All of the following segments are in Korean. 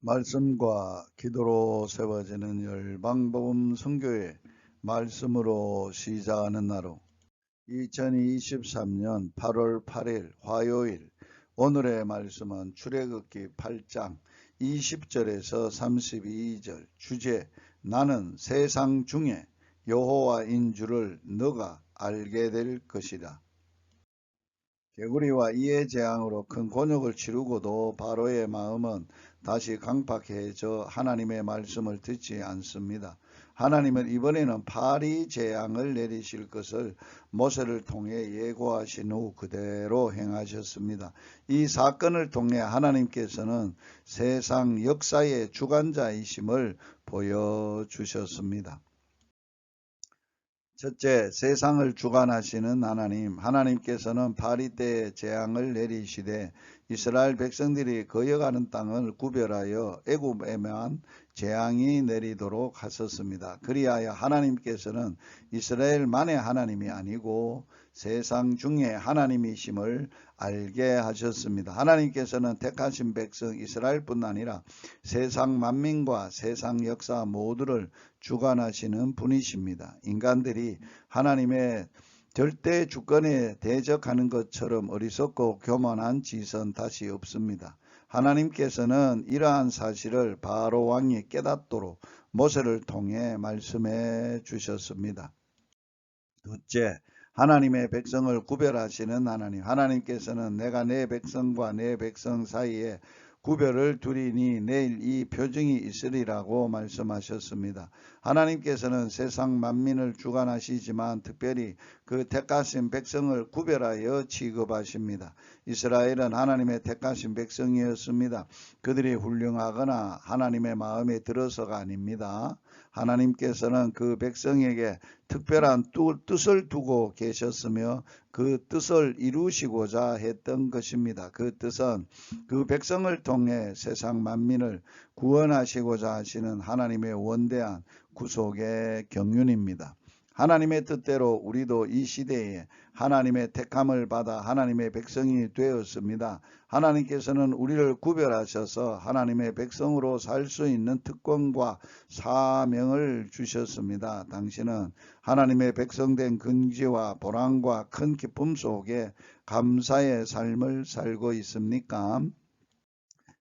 말씀과 기도로 세워지는 열방복음 선교회 말씀으로 시작하는 나로 2023년 8월 8일 화요일 오늘의 말씀은 출애굽기 8장 20절에서 32절 주제 나는 세상 중에 여호와인 줄을 너가 알게 될 것이다. 개구리와 이의 재앙으로 큰 곤욕을 치르고도 바로의 마음은 다시 강팍해져 하나님의 말씀을 듣지 않습니다. 하나님은 이번에는 파리 재앙을 내리실 것을 모세를 통해 예고하신 후 그대로 행하셨습니다. 이 사건을 통해 하나님께서는 세상 역사의 주관자이심을 보여주셨습니다. 첫째, 세상을 주관하시는 하나님, 하나님께서는 파리 때의 재앙을 내리시되 이스라엘 백성들이 거여가는 땅을 구별하여 애굽에만 재앙이 내리도록 하셨습니다. 그리하여 하나님께서는 이스라엘만의 하나님이 아니고 세상 중에 하나님이심을 알게 하셨습니다. 하나님께서는 택하신 백성 이스라엘뿐 아니라 세상 만민과 세상 역사 모두를 주관하시는 분이십니다. 인간들이 하나님의 절대 주권에 대적하는 것처럼 어리석고 교만한 짓은 다시 없습니다. 하나님께서는 이러한 사실을 바로 왕이 깨닫도록 모세를 통해 말씀해 주셨습니다. 둘째, 하나님의 백성을 구별하시는 하나님. 하나님께서는 내가 내 백성과 내 백성 사이에 구별을 두리니 내일 이 표징이 있으리라고 말씀하셨습니다. 하나님께서는 세상 만민을 주관하시지만 특별히 그 택하신 백성을 구별하여 취급하십니다. 이스라엘은 하나님의 택하신 백성이었습니다. 그들이 훌륭하거나 하나님의 마음에 들어서가 아닙니다. 하나님께서는 그 백성에게 특별한 뜻을 두고 계셨으며 그 뜻을 이루시고자 했던 것입니다. 그 뜻은 그 백성을 통해 세상 만민을 구원하시고자 하시는 하나님의 원대한 구속의 경륜입니다. 하나님의 뜻대로 우리도 이 시대에 하나님의 택함을 받아 하나님의 백성이 되었습니다. 하나님께서는 우리를 구별하셔서 하나님의 백성으로 살 수 있는 특권과 사명을 주셨습니다. 당신은 하나님의 백성된 긍지와 보람과 큰 기쁨 속에 감사의 삶을 살고 있습니까?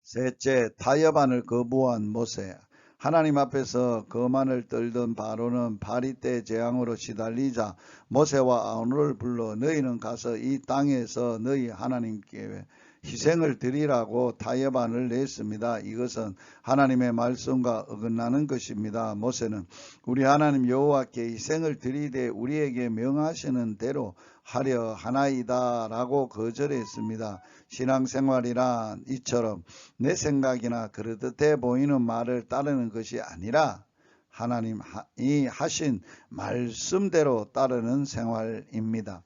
셋째, 타협안을 거부한 모세. 하나님 앞에서 거만을 떨던 바로는 파리 때 재앙으로 시달리자 모세와 아론을 불러 너희는 가서 이 땅에서 너희 하나님께 희생을 드리라고 타협안을 냈습니다. 이것은 하나님의 말씀과 어긋나는 것입니다. 모세는 우리 하나님 여호와께 희생을 드리되 우리에게 명하시는 대로 하려 하나이다 라고 거절했습니다. 신앙생활이란 이처럼 내 생각이나 그릇해 보이는 말을 따르는 것이 아니라 하나님이 하신 말씀대로 따르는 생활입니다.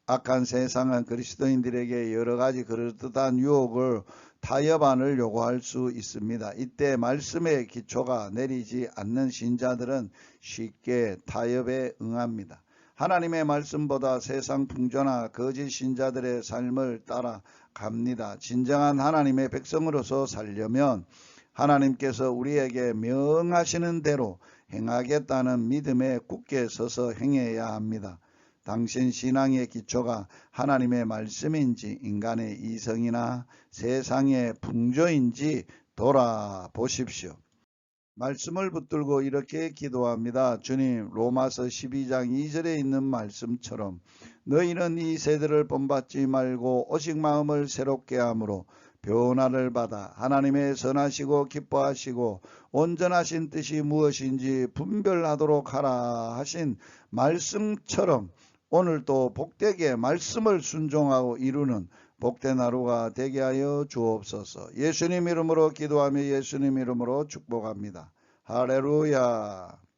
악한 세상은 그리스도인들에게 여러가지 그럴듯한 유혹을 타협안을 요구할 수 있습니다. 이때 말씀의 기초가 내리지 않는 신자들은 쉽게 타협에 응합니다. 하나님의 말씀보다 세상 풍조나 거짓 신자들의 삶을 따라갑니다. 진정한 하나님의 백성으로서 살려면 하나님께서 우리에게 명하시는 대로 행하겠다는 믿음에 굳게 서서 행해야 합니다. 당신 신앙의 기초가 하나님의 말씀인지 인간의 이성이나 세상의 풍조인지 돌아보십시오. 말씀을 붙들고 이렇게 기도합니다. 주님, 로마서 12장 2절에 있는 말씀처럼 너희는 이 세대를 본받지 말고 오직 마음을 새롭게 함으로 변화를 받아 하나님의 선하시고 기뻐하시고 온전하신 뜻이 무엇인지 분별하도록 하라 하신 말씀처럼 오늘도 복되게 말씀을 순종하고 이루는 복된 하루가 되게 하여 주옵소서. 예수님 이름으로 기도하며 예수님 이름으로 축복합니다. 할렐루야.